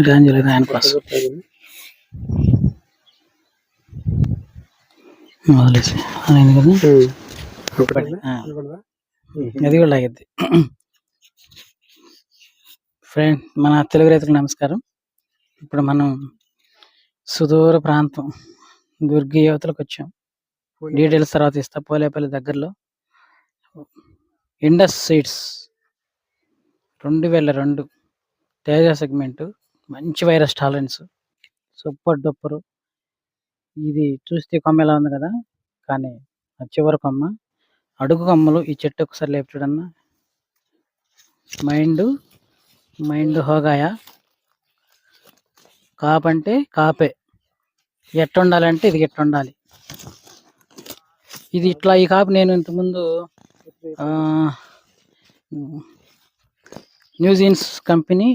గాంజలు ఆయన కోసం వదిలేసి అనేది కదా అది కూడా లాగిద్ది. ఫ్రెండ్, మన తెలుగు రైతులకు నమస్కారం. ఇప్పుడు మనం సుదూర ప్రాంతం దుర్గి యువతలకు వచ్చాం. డీటెయిల్స్ తర్వాత ఇస్తా. పోలేపల్లి దగ్గరలో ఇండస్ సీడ్స్ 2002 తేజ సెగ్మెంట్, మంచి వైరస్ టాలరెన్స్, సూపర్ డూపరు. ఇది చూస్తే కొమ్మ ఎలా ఉంది కదా, కానీ ఆ చివరి కొమ్మ, అడుగు కొమ్మలు. ఈ చెట్టు ఒకసారి లేపు చూడన్నా. మైండ్ హోగాయ. కాపంటే కాపే, ఎట్ట ఉండాలంటే ఇది ఎట్ట ఉండాలి. ఇది ఇట్లా. ఈ కాపు నేను ఇంతకుముందు న్యూజిన్స్ కంపెనీ